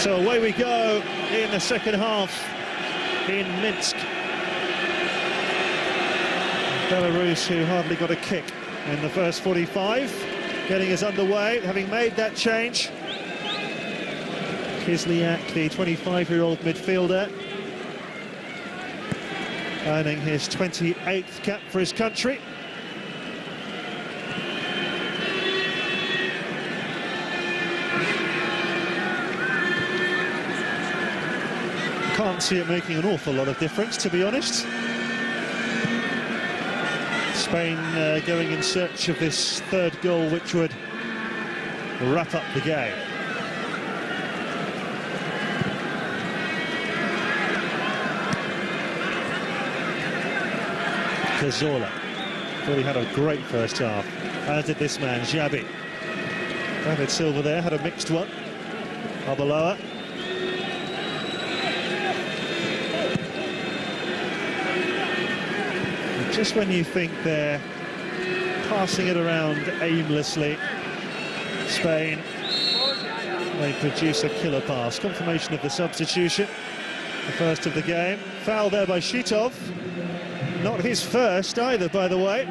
So away we go in the second half in Minsk. Belarus, who hardly got a kick in the first 45, getting us underway, having made that change. Kislyak, the 25-year-old midfielder, earning his 28th cap for his country. Can't see it making an awful lot of difference, to be honest. Spain going in search of this third goal, which would wrap up the game. Cazorla thought he had a great first half, as did this man, Xabi. David Silva there had a mixed one. Alba. Just when you think they're passing it around aimlessly, Spain, they produce a killer pass. Confirmation of the substitution, the first of the game. Foul there by Shitov. Not his first either, by the way.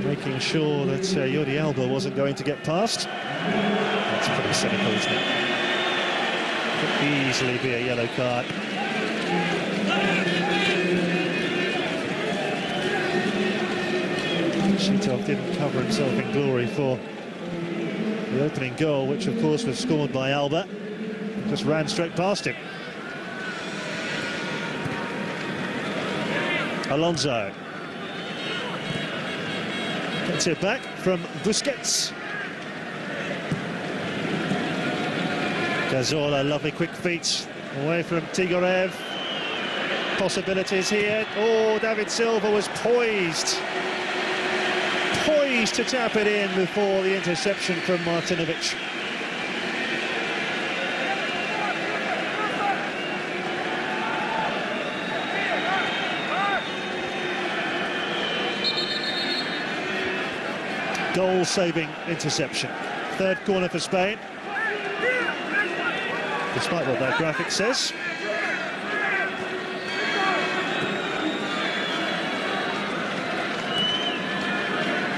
Making sure that Jordi Alba wasn't going to get past. That's pretty cynical, isn't it? Could easily be a yellow card. Shitov didn't cover himself in glory for the opening goal, which of course was scored by Alba. Just ran straight past him. Alonso gets it back from Busquets. Cazorla, lovely quick feet away from Tigorev. Possibilities here. Oh, David Silva was poised to tap it in before the interception from Martynovich. Goal-saving interception. Third corner for Spain, despite what that graphic says.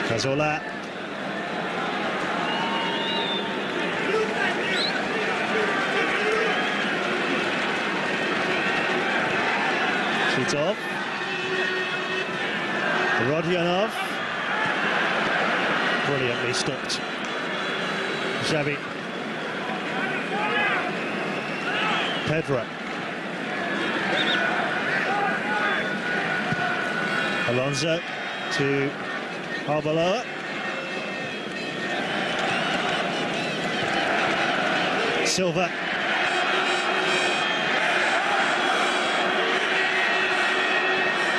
Cazorla. Shitov. Rodionov. Brilliantly stopped. Xavi. Pedro. Alonso to Alba. Silva.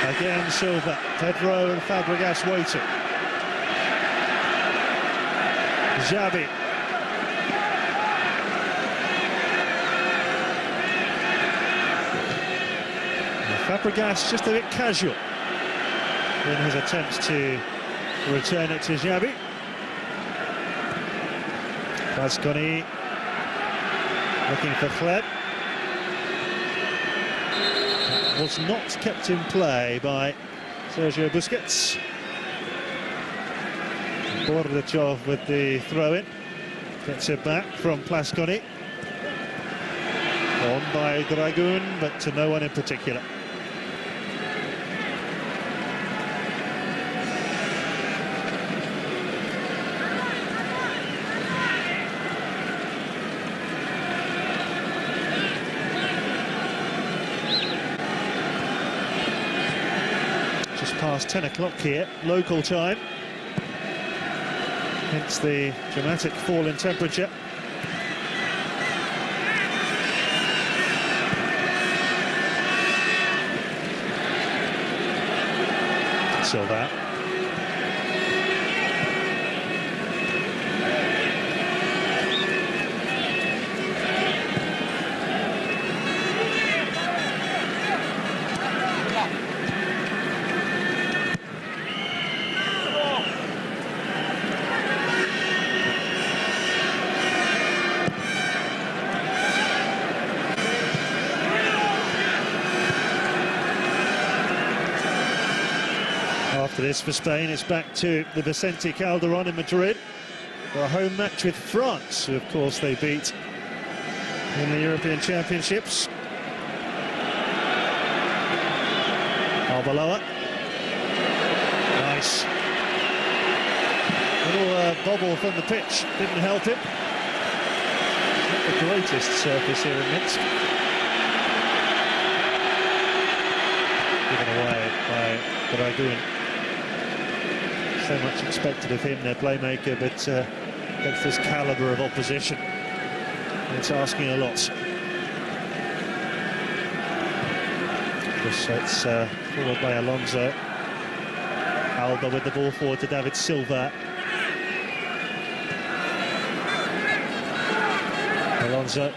Again Silva. Pedro and Fàbregas waiting. Xabi. Fàbregas just a bit casual in his attempts to return it to Xabi. Pasconi looking for Hleb. Was not kept in play by Sergio Busquets. Bordachev with the throw-in. Gets it back from Pasconi. On by Dragun, but to no one in particular. Past 10 o'clock here, local time. Hence the dramatic fall in temperature. Silva. After this for Spain, it's back to the Vicente Calderón in Madrid for a home match with France, who of course they beat in the European Championships. Alba. Nice. Little bobble from the pitch, didn't help him. Not the greatest surface here in Minsk. Given away by Dragun. So much expected of him, their playmaker, but against this calibre of opposition, it's asking a lot. So it's followed by Alonso. Alba with the ball forward to David Silva. Alonso,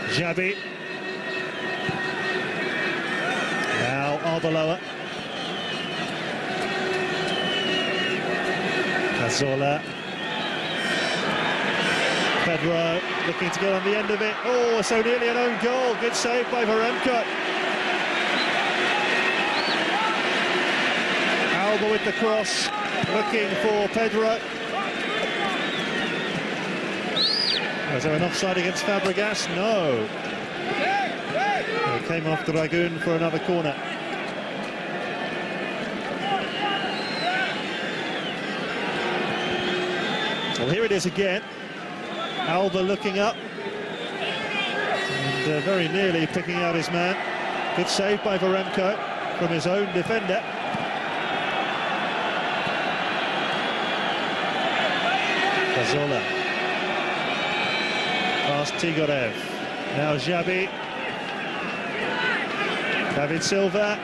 Xabi. Now Arbeloa. Cazorla. Pedro looking to get on the end of it. Oh, so nearly an own goal. Good save by Varemko. Alba with the cross, looking for Pedro. Was there an offside against Fàbregas? No. It came off Dragun for another corner. Well, here it is again. Alba looking up and very nearly picking out his man. Good save by Varemko from his own defender. Cazorla. Past Tigorev. Now Xabi. David Silva.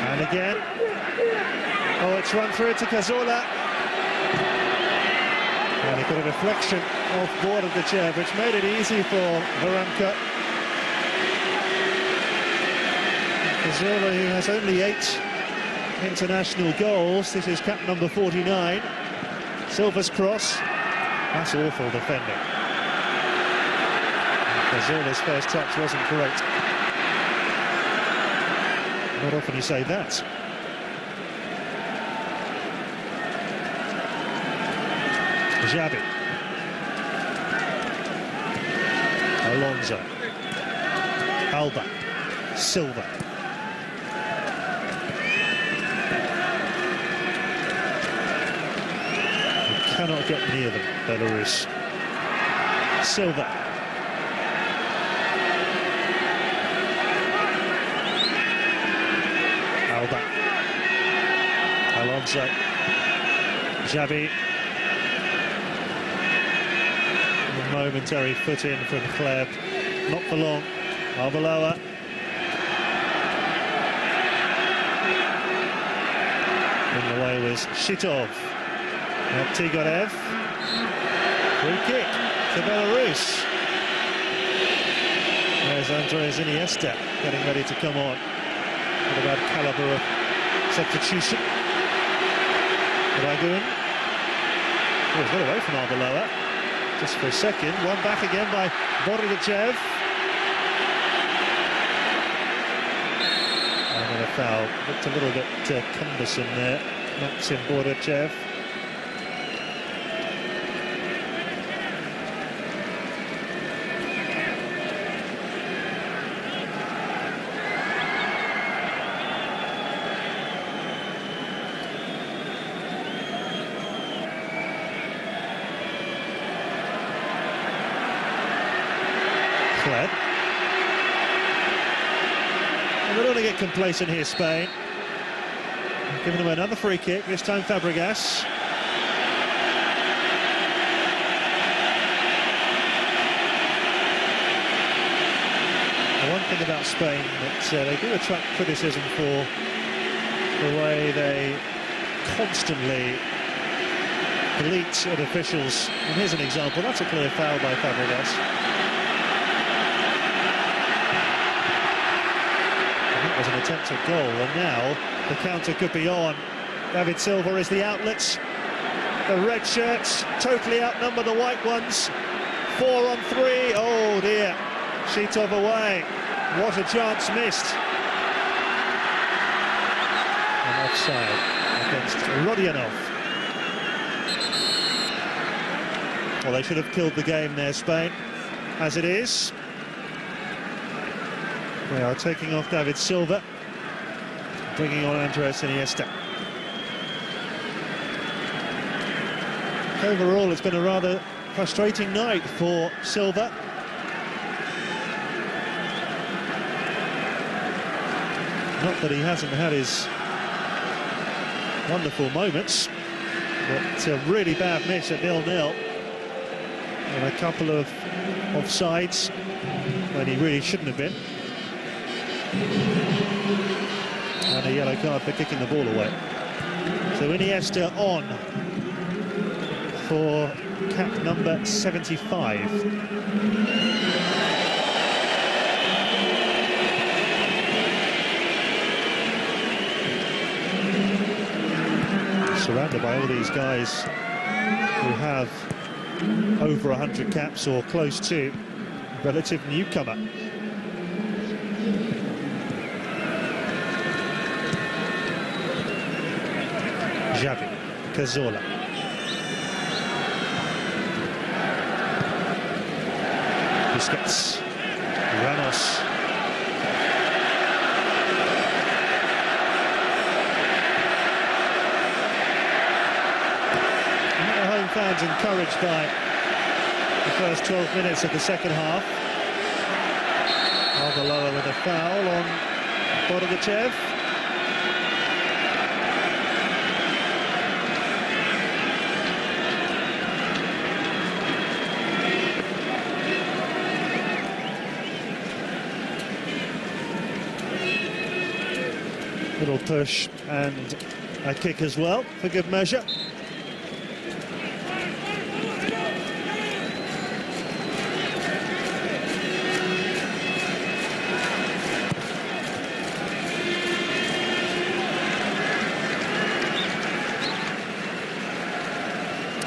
And again. Oh, it's run through to Cazorla. And he got a deflection off Bordachev, which made it easy for Varemko. Cazorla, who has only 8 international goals. This is cap number 49. Silva's cross. That's awful defending. Cazorla's first touch wasn't great. Not often you say that. Xabi. Alonso. Alba. Silva. Cannot get near them, Belarus. Silva. Alba. Alonso. Xavi. A momentary foot in from Hleb. Not for long. Arbeloa. In the way was Shitov. Now Tigorev. Free kick to Belarus. There's Andrés Iniesta getting ready to come on. What about calibre of substitution? Dragun. Oh, he's got away from Arbeloa. Just for a second. One back again by Bordachev. And a foul. Looked a little bit cumbersome there. Maxim Bordachev. Hleb. And they don't want to get complacent here, Spain. Giving them another free kick, this time Fàbregas. One thing about Spain that they do attract criticism for the way they constantly bleat at officials. And here's an example. That's a clear foul by Fàbregas. Was an attempt at goal, and now the counter could be on. David Silva is the outlets. The red shirts totally outnumber the white ones. 4 on 3. Oh dear. Shitov away. What a chance missed. and offside against Rodionov. Well, they should have killed the game there, Spain. As it is, they are taking off David Silva, bringing on Andrés Iniesta. Overall, it's been a rather frustrating night for Silva. Not that he hasn't had his wonderful moments, but a really bad miss at 0-0. And a couple of offsides when he really shouldn't have been. And a yellow card for kicking the ball away. So Iniesta on for cap number 75. Surrounded by all these guys who have over 100 caps or close to, relative newcomer. Xavi, Cazorla. Busquets, Ramos. Fans encouraged by the first 12 minutes of the second half. Alba lower with a foul on Bordachev. Little push and a kick as well for good measure.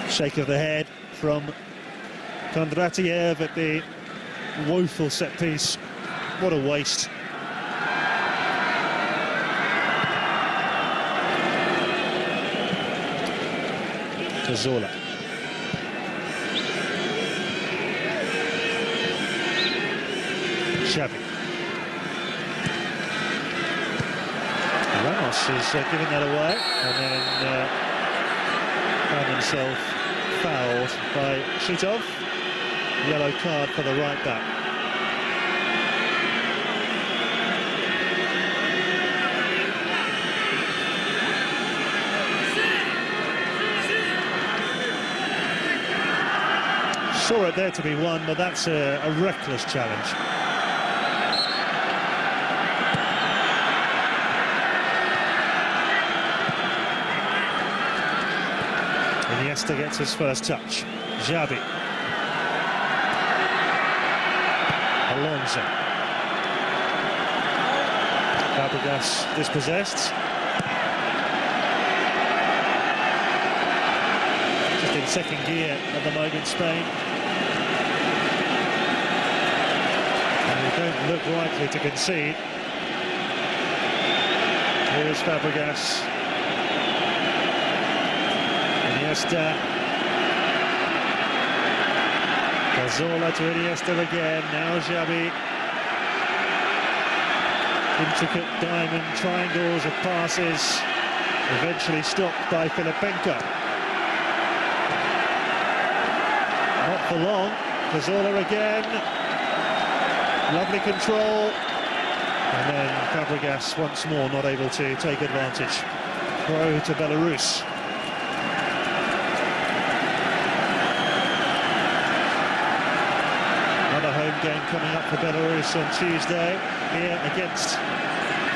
Shake of the head from Kondratiev at the woeful set piece. What a waste. Cazorla. Xavi. Ramos is giving that away and then found himself fouled by Shitov. Yellow card for the right back. Saw it there to be one, but that's a reckless challenge. Iniesta gets his first touch. Xabi. Alonso. Fàbregas dispossessed. Just in second gear at the moment, Spain. And they don't look likely to concede. Here's Fàbregas. Iniesta. Cazorla to Iniesta again, now Xabi. Intricate diamond triangles of passes, eventually stopped by Filipenko. Not for long, Cazorla again. Lovely control. And then Fàbregas once more not able to take advantage. Throw to Belarus. Home game coming up for Belarus on Tuesday here against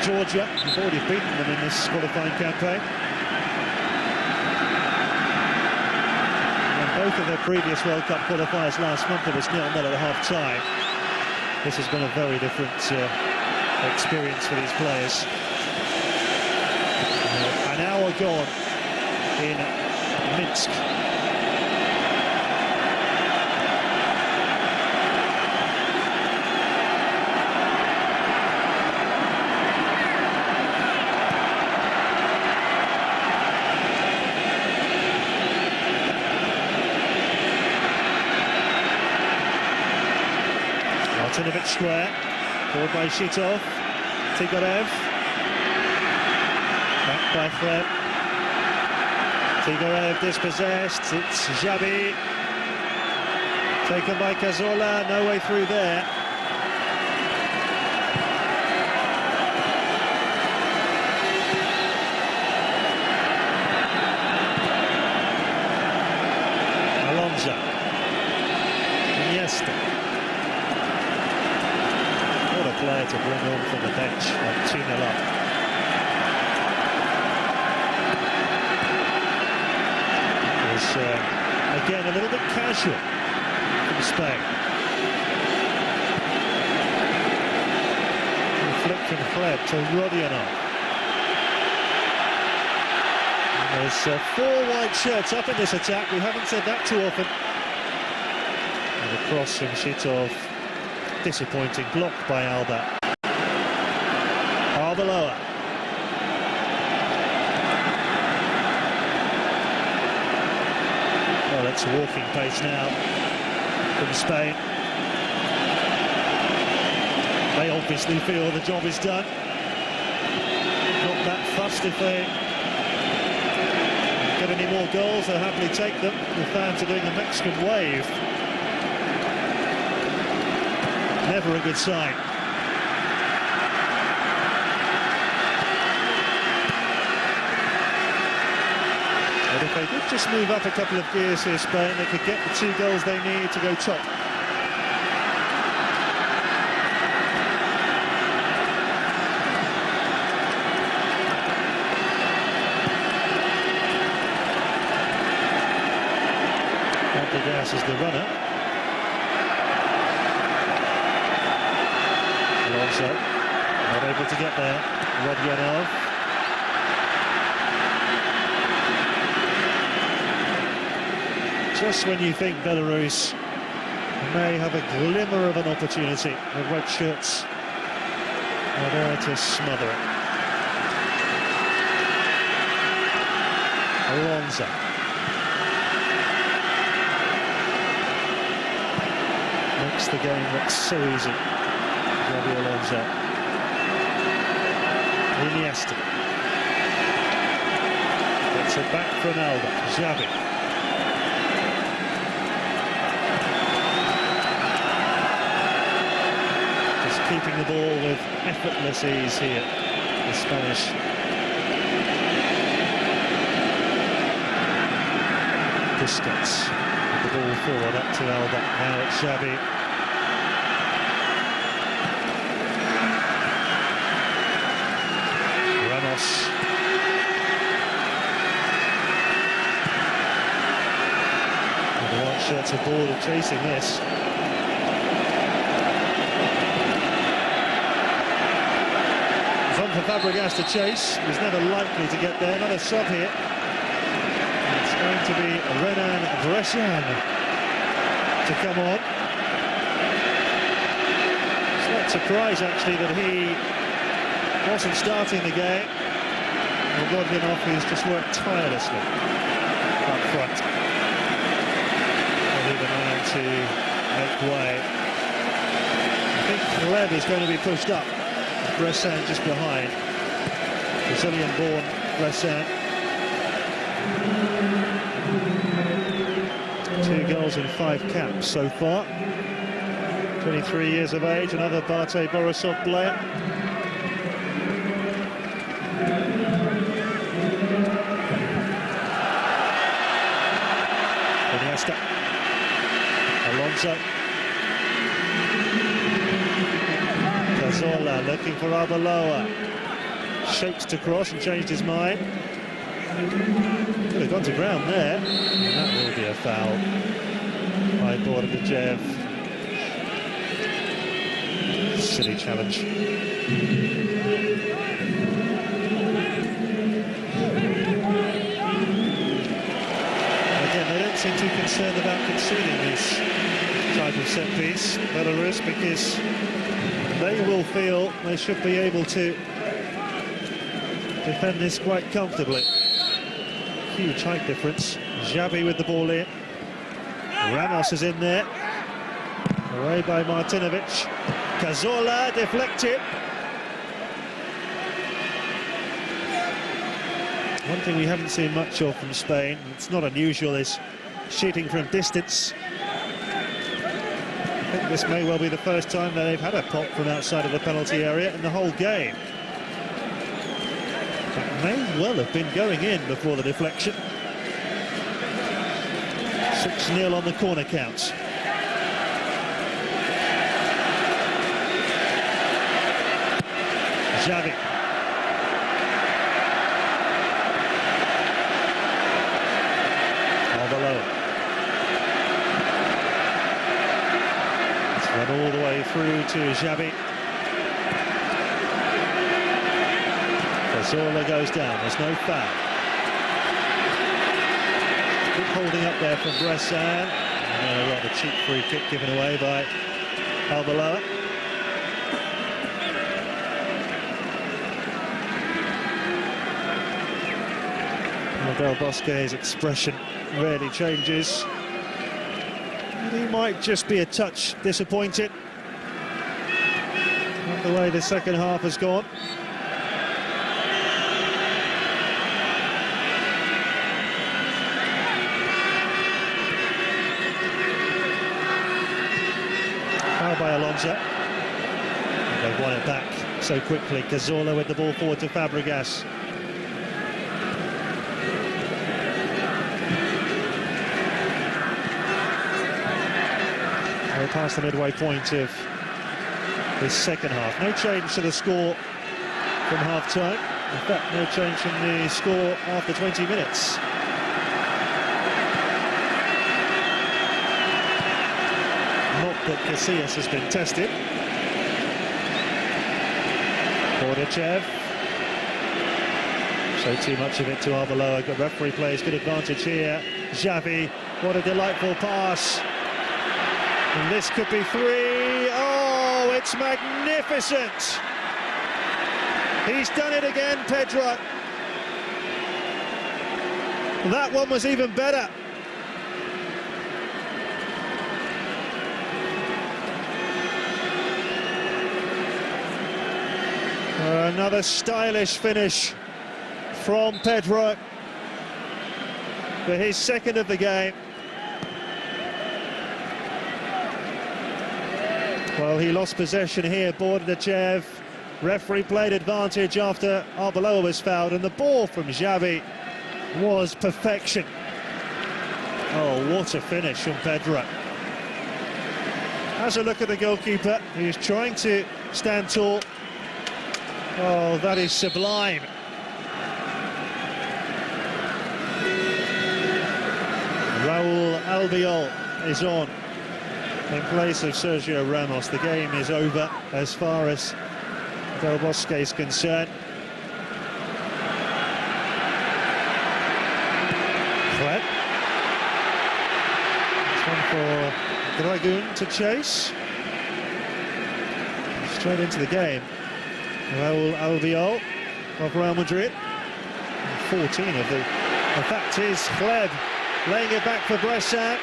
Georgia. We've already beaten them in this qualifying campaign. And both of their previous World Cup qualifiers last month, it was 0-0 at half-time. This has been a very different experience for these players. An hour gone in Minsk. Martynovich square, forward by Shitov, Tigorev, back by Hleb, Tigorev dispossessed, it's Xabi, taken by Cazorla, no way through there. Alonso, Iniesta. What a player to bring on from the bench at 2-0 up. It was, again, a little bit casual from Spain. Flick from Hleb to Rodionov. There's 4 white shirts up in this attack. We haven't said that too often. And a cross from Shitov. Disappointing block by Alba. Arbeloa. Well, it's a walking pace now from Spain. They obviously feel the job is done. Not that fussed if they get any more goals, they'll happily take them. The fans are doing the Mexican wave. Never a good sign. But if they could just move up a couple of gears here, Spain, they could get the 2 goals they need to go top. Fàbregas is the runner. Alonso not able to get there. Rodionov. Just when you think Belarus may have a glimmer of an opportunity, the red shirts are there to smother it. Alonso. Makes the game look so easy. Xabi Alonso. Iniesta. Gets it back from Alba. Xavi. Just keeping the ball with effortless ease here. The Spanish. Busquets. The ball forward up to Alba. Now it's Xavi. Ramos. And the white shirts are bored of chasing this. It's on for Fàbregas to chase. He's never likely to get there. Another sub here. It's going to be Renan Bressan to come on. Slight surprise actually that he wasn't starting the game. And Rodionov, who's just worked tirelessly up front. Probably the man to make way. I think Hleb is going to be pushed up. Bressan just behind. Brazilian-born Bressan. 2 goals in 5 caps so far. 23 years of age, another Bate Borisov player. Iniesta. Alonso. Cazorla looking for Arbeloa. Shapes to cross and changed his mind. Could have gone to ground there. And that will be a foul by Bordachev. Silly challenge. Again, they don't seem too concerned about conceding this type of set piece, Belarus, because they will feel they should be able to defend this quite comfortably. Huge height difference. Xavi with the ball in. Ramos is in there. Away by Martynovich. Cazorla deflected. One thing we haven't seen much of from Spain, it's not unusual, is shooting from distance. I think this may well be the first time that they've had a pop from outside of the penalty area in the whole game. That may well have been going in before the deflection. 6-0 on the corner count. Xavi. It's run all the way through to Xabi. Cazorla goes down, there's no foul. Good holding up there from Bressan. And a rather cheap free kick given away by Alba. Del Bosque's expression rarely changes. He might just be a touch disappointed at the way the second half has gone. Foul by Alonso. They've won it back so quickly. Cazorla with the ball forward to Fàbregas. Past the midway point of this second half. No change to the score from half-time. In fact, no change from the score after 20 minutes. Not that Casillas has been tested. Bordachev. So too much of it to Alba. Good referee plays, good advantage here. Xavi, what a delightful pass. And this could be 3. Oh, it's magnificent. He's done it again, Pedro. That one was even better. Another stylish finish from Pedro for his second of the game. Well, he lost possession here, Bordachev. Referee played advantage after Alba was fouled, and the ball from Xavi was perfection. Oh, what a finish from Pedro. Has a look at the goalkeeper, who's trying to stand tall. Oh, that is sublime. Raúl Albiol is on in place of Sergio Ramos. The game is over as far as Del Bosque is concerned. Hleb. It's one for Dragun to chase. Straight into the game. Raúl Albiol of Real Madrid. 14 of the fact is Hleb laying it back for Bressan.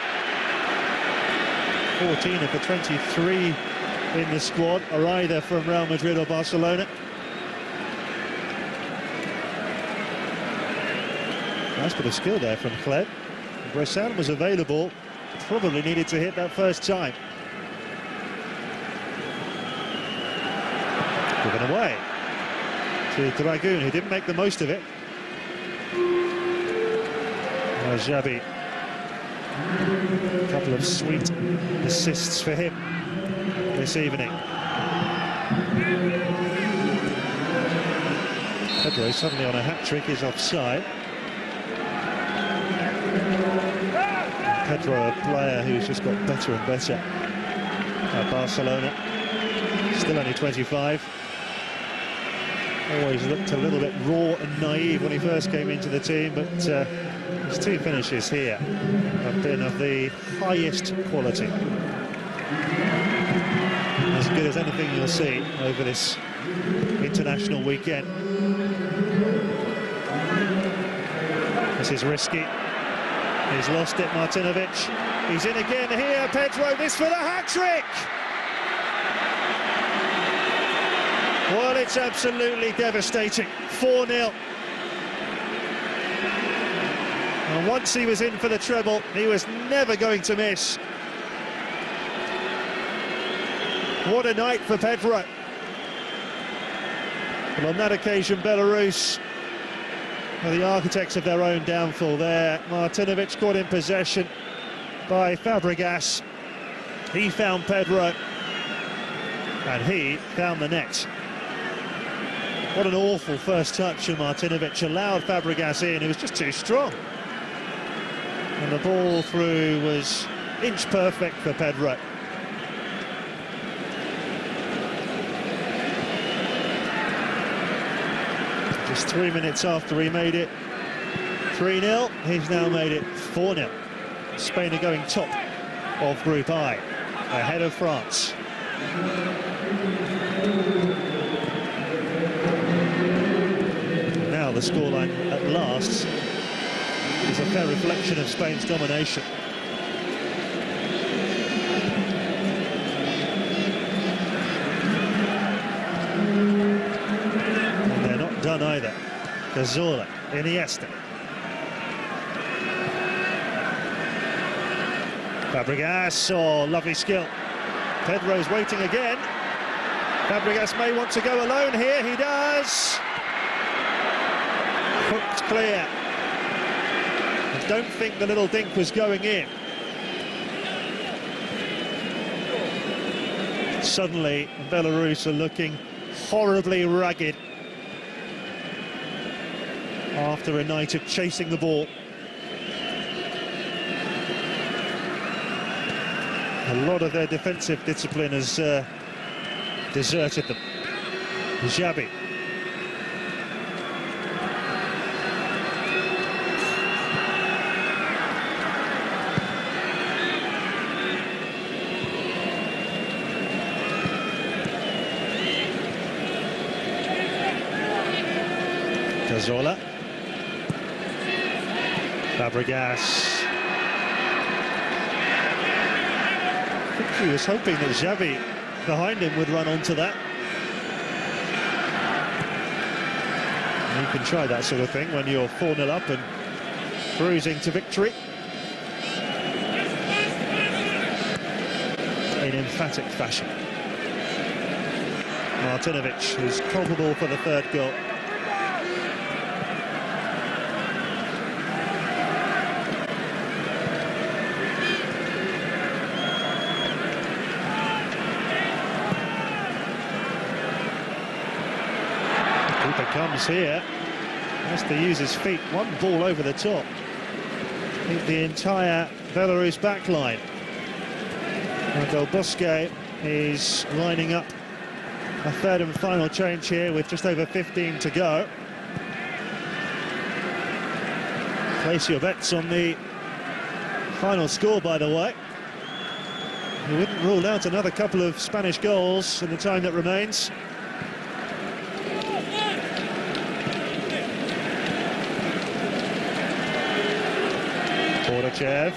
14 of the 23 in the squad are either from Real Madrid or Barcelona. Nice bit of skill there from Hleb. Bressan was available, probably needed to hit that first time. Given away to Dragun, who didn't make the most of it. Xavi. A couple of sweet assists for him this evening. Pedro suddenly on a hat-trick, is offside. Pedro, a player who's just got better and better at Barcelona. Still only 25. Always looked a little bit raw and naive when he first came into the team, but his two finishes here have been of the highest quality. As good as anything you'll see over this international weekend. This is risky. He's lost it, Martynovich. He's in again here, Pedro, this for the hat-trick! Well, it's absolutely devastating. 4-0. And once he was in for the treble, he was never going to miss. What a night for Pedro. But on that occasion, Belarus are the architects of their own downfall there. Martynovich caught in possession by Fàbregas. He found Pedro, and he found the net. What an awful first touch from Martynovich, allowed Fàbregas in, he was just too strong. And the ball through was inch perfect for Pedro. Just 3 minutes after he made it 3-0, he's now made it 4-0. Spain are going top of Group I, ahead of France. Now the scoreline at last is a fair reflection of Spain's domination. And they're not done either. Cazorla, Iniesta. Fàbregas, oh, lovely skill. Pedro's waiting again. Fàbregas may want to go alone here, he does. Hooked clear. I don't think the little dink was going in. Suddenly, Belarus are looking horribly ragged after a night of chasing the ball. A lot of their defensive discipline has deserted them. Xabi. Cazorla. Fàbregas. I think he was hoping that Xavi behind him would run onto that. And you can try that sort of thing when you're 4-0 up and cruising to victory. In emphatic fashion. Martynovich is culpable for the third goal. Comes here, has to use his feet, one ball over the top. I think the entire Belarus backline. Del Bosque is lining up a third and final change here with just over 15 to go. Place your bets on the final score, by the way. We wouldn't rule out another couple of Spanish goals in the time that remains. Bordachev.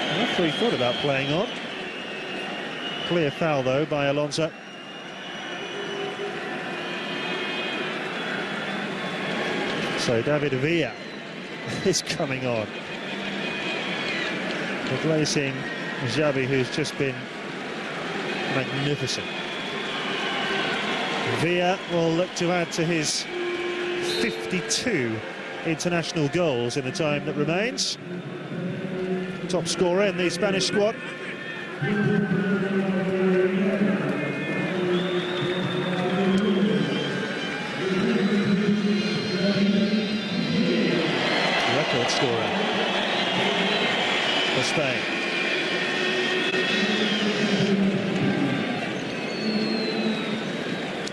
The referee thought about playing on. Clear foul though by Alonso. So David Villa is coming on, replacing Xabi, who's just been magnificent. Villa will look to add to his 52 international goals in the time that remains. Top scorer in the Spanish squad. Record scorer for Spain.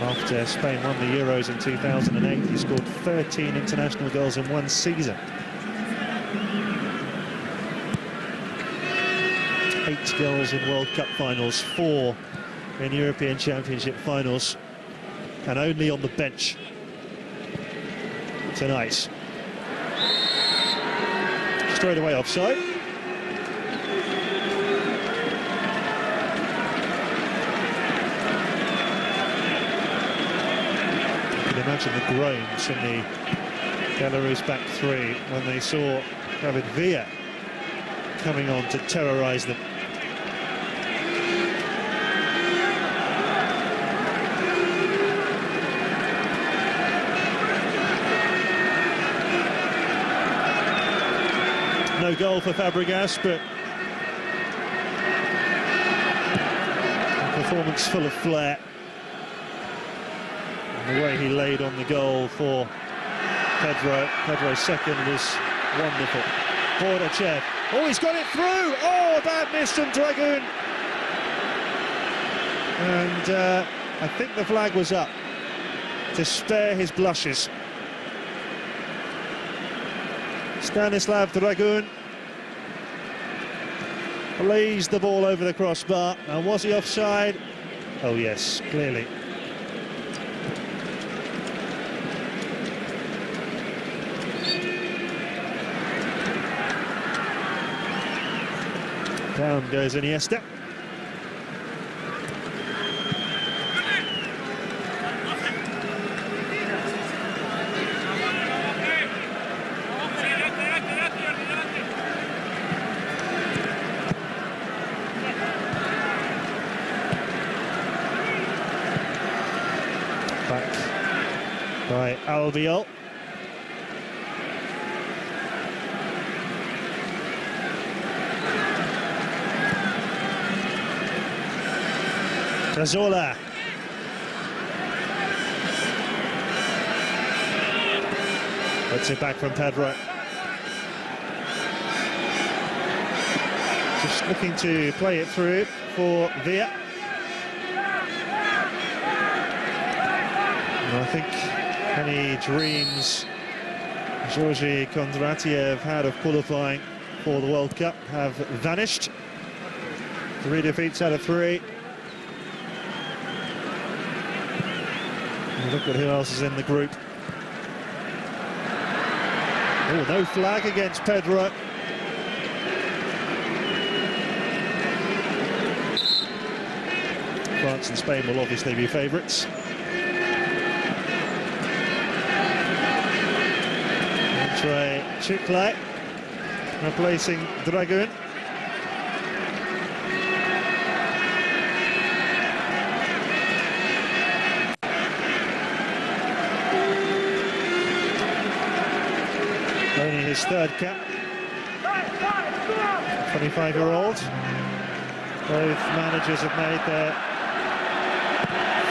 After Spain won the Euros in 2008, he scored 13 international goals in one season. 8 goals in World Cup finals, 4 in European Championship finals, and only on the bench tonight. Straight away offside. imagine the groans from the Belarus back three when they saw David Villa coming on to terrorise them. No goal for Fàbregas, but a performance full of flair. And the way he laid on the goal for Pedro's second was wonderful. Bordachev, oh, he's got it through! Oh, bad miss from Dragun! And I think the flag was up to spare his blushes. Stanislav Dragun blazed the ball over the crossbar. Now, was he offside? Oh yes, clearly. Down goes Iniesta. Back by Albiol. Cazorla. Puts it back from Pedro. Just looking to play it through for Villa. And I think any dreams Jordi Kondratiev had of qualifying for the World Cup have vanished. 3 defeats out of 3. Look at who else is in the group. Oh, no flag against Pedro. France and Spain will obviously be favourites. Andre Chikle replacing Dragun. Only his third cap. 25-year-old. Both managers have made their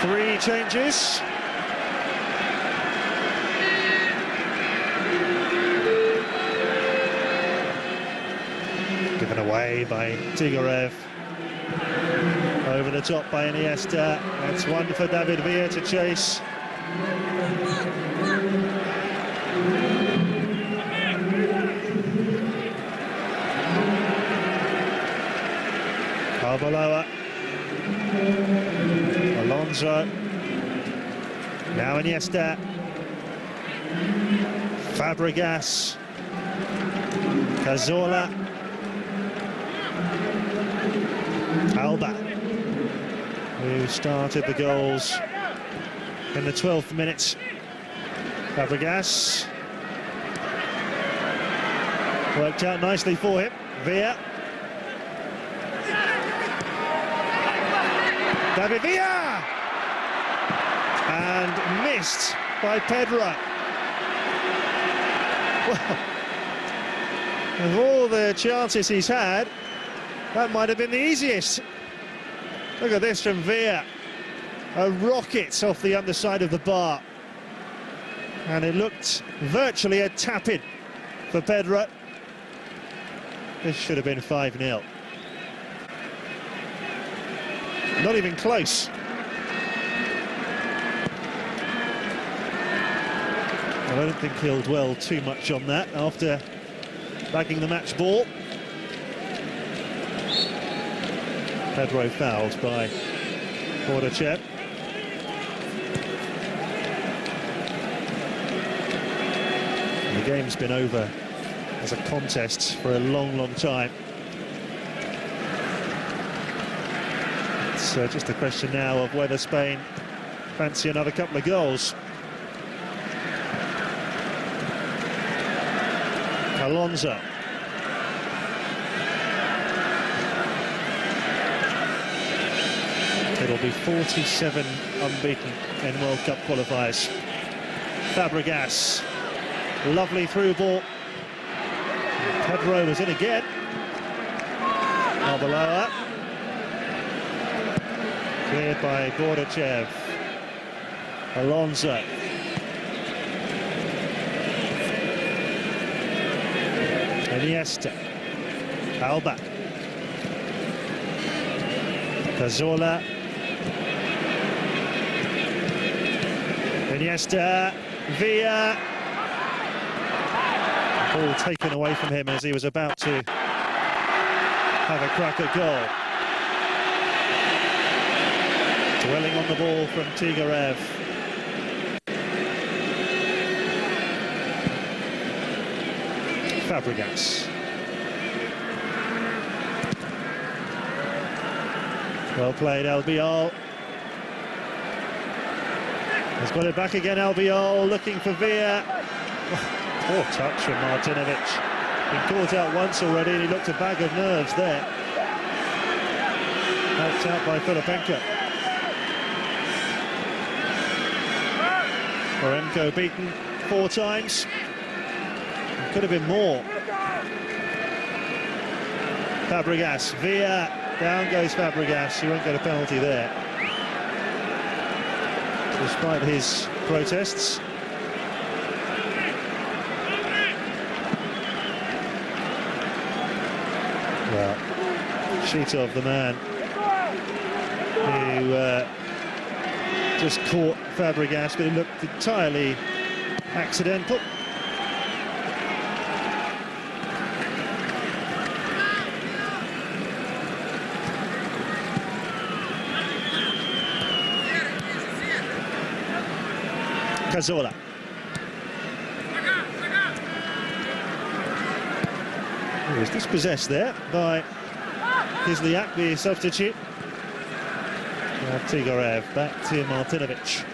3 changes. Given away by Tigrev. Over the top by Iniesta. That's one for David Villa to chase. Alba, Alonso, now Iniesta, Fàbregas, Cazorla, Alba, who started the goals in the 12th minute. Fàbregas worked out nicely for him. Villa. David Villa! And missed by Pedro. Well, of all the chances he's had, that might have been the easiest. Look at this from Villa. A rocket off the underside of the bar. And it looked virtually a tap-in for Pedro. This should have been 5-0. Not even close. I don't think he'll dwell too much on that after bagging the match ball. Pedro fouled by Bordachev. The game's been over as a contest for a long, long time. It's just a question now of whether Spain fancy another couple of goals. Alonso. It'll be 47 unbeaten in World Cup qualifiers. Fàbregas, lovely through ball. Pedro was in again. Alba cleared by Bordachev. Alonso. Iniesta. Alba. Cazorla. Iniesta. Villa. Ball taken away from him as he was about to have a crack at goal. Dwelling on the ball from Tigarev. Fàbregas. Well played, Albiol. He's got it back again, Albiol, looking for Villa. Poor touch from Martynovich. Been caught out once already and he looked a bag of nerves there. Helped out by Filipenko. Poremko beaten 4 times. Could have been more. Fàbregas, Villa, down goes Fàbregas. He won't get a penalty there, despite his protests. Well, Shitov, the man who just caught Fàbregas, but it looked entirely accidental. Cazorla. He was dispossessed there by Kislyak, the substitute. Tigarev back to Martynovich.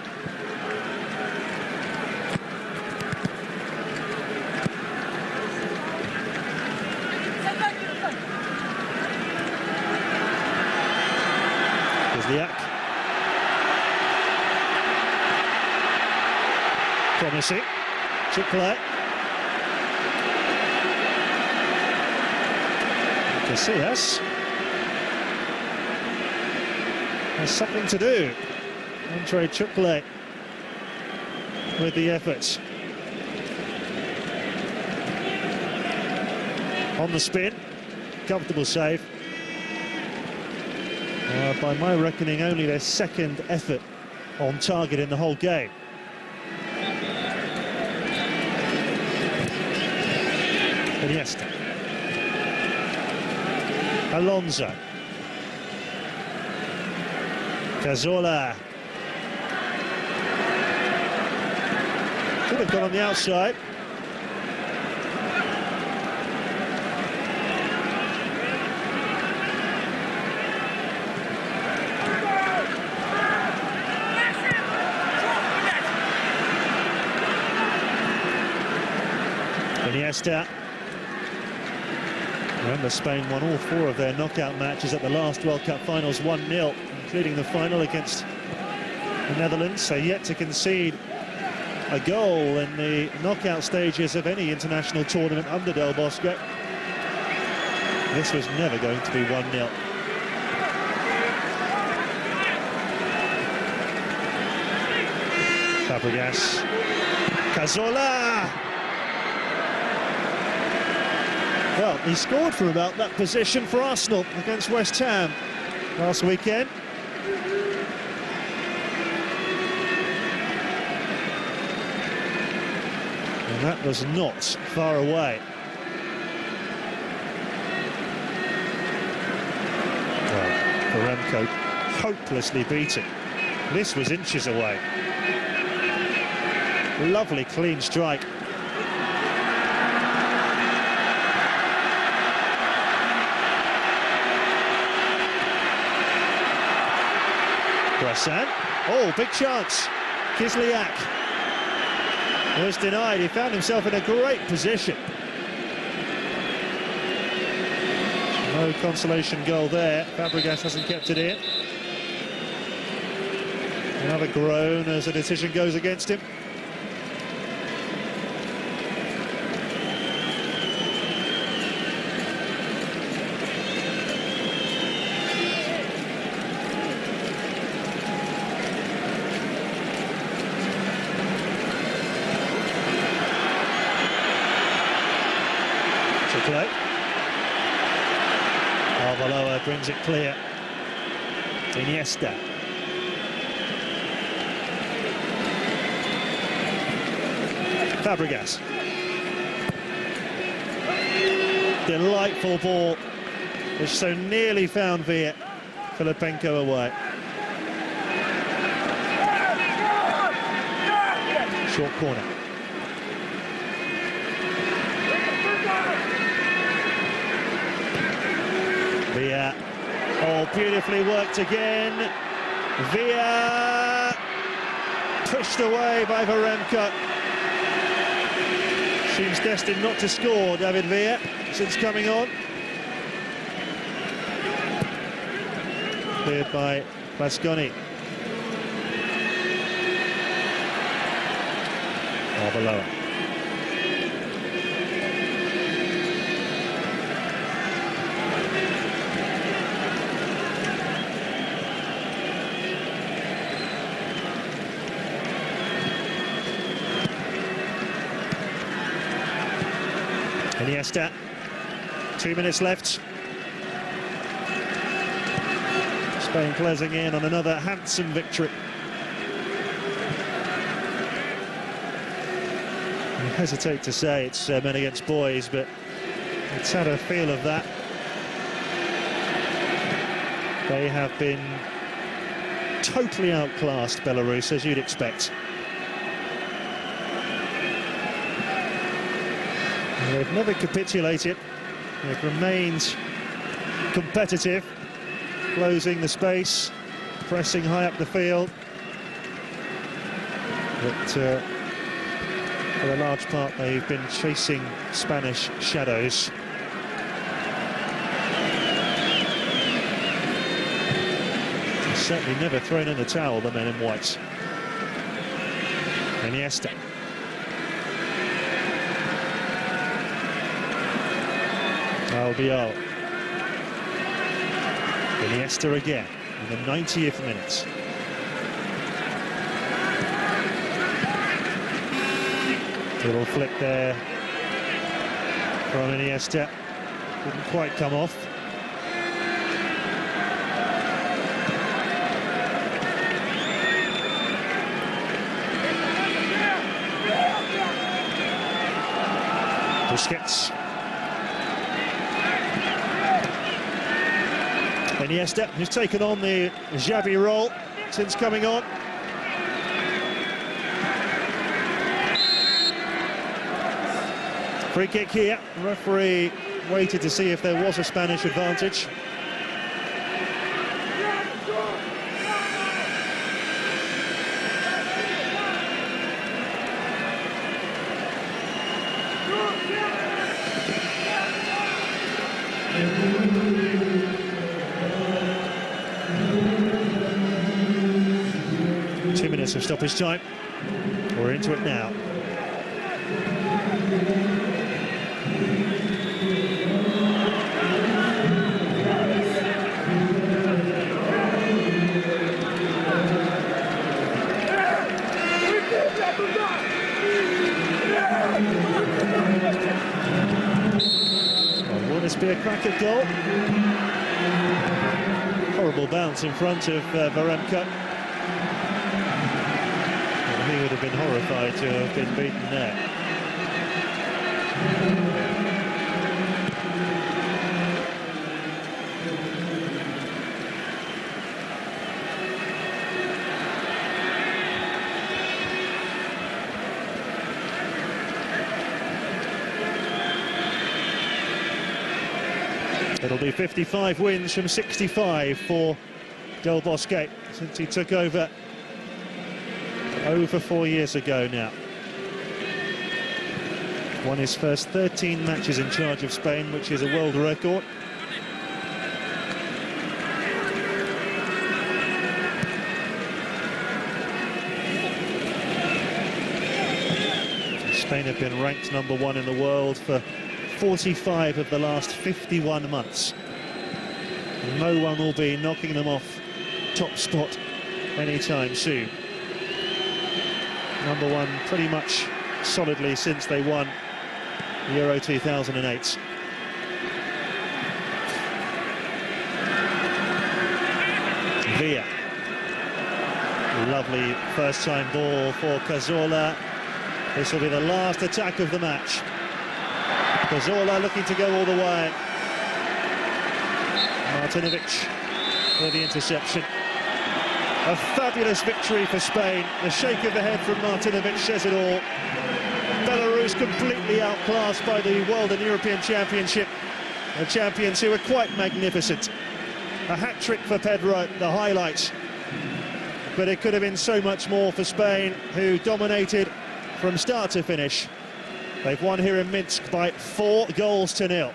Kislyak. Promising. Chick-fil-A. Casillas has something to do. Andre Chick-fil-A with the efforts. On the spin. Comfortable save. By my reckoning, only their second effort on target in the whole game. Iniesta. Alonso. Cazorla. Could have gone on the outside. Iniesta. Remember, Spain won all 4 of their knockout matches at the last World Cup finals 1-0, including the final against the Netherlands. They're yet to concede a goal in the knockout stages of any international tournament under Del Bosque. This was never going to be 1-0. Fàbregas. Cazorla! Well, he scored from about that position for Arsenal against West Ham last weekend. And that was not far away. Well, Poremko hopelessly beaten. This was inches away. Lovely clean strike. Oh, big chance. Kislyak was denied. He found himself in a great position. No consolation goal there. Fàbregas hasn't kept it in. Another groan as a decision goes against him. Alba brings it clear. Iniesta. Fàbregas. Delightful ball, which so nearly found Filipenko away. Short corner. Villa, oh, beautifully worked again. Villa, pushed away by Varemka. Seems destined not to score, David Villa, since coming on. Cleared by Pasconi. Below. Iniesta, 2 minutes left. Spain closing in on another handsome victory. I hesitate to say it's men against boys, but it's had a feel of that. They have been totally outclassed, Belarus, as you'd expect. They've never capitulated. They've remained competitive, closing the space, pressing high up the field. But for a large part, they've been chasing Spanish shadows. They've certainly never thrown in the towel, the men in white. Iniesta. Albiol. Iniesta again in the 90th minute. Little flick there from Iniesta. Didn't quite come off. Busquets. Iniesta, who's taken on the Xavi role since coming on. Free kick here. The referee waited to see if there was a Spanish advantage. Of stoppage time. We're into it now. Will this be a cracker goal? Horrible bounce in front of Varemka. He would have been horrified to have been beaten there. It'll be 55 wins from 65 for Del Bosque since he took over 4 years ago now. Won his first 13 matches in charge of Spain, which is a world record. Spain have been ranked #1 in the world for 45 of the last 51 months. No one will be knocking them off top spot anytime soon. #1 pretty much solidly since they won Euro 2008. Villa. Lovely first-time ball for Cazorla. This will be the last attack of the match. Cazorla looking to go all the way. Martynovich with the interception. A fabulous victory for Spain. The shake of the head from Martynovich says it all. Belarus completely outclassed by the World and European Championship. The champions who were quite magnificent. A hat-trick for Pedro, the highlights. But it could have been so much more for Spain, who dominated from start to finish. They've won here in Minsk by 4 goals to 0.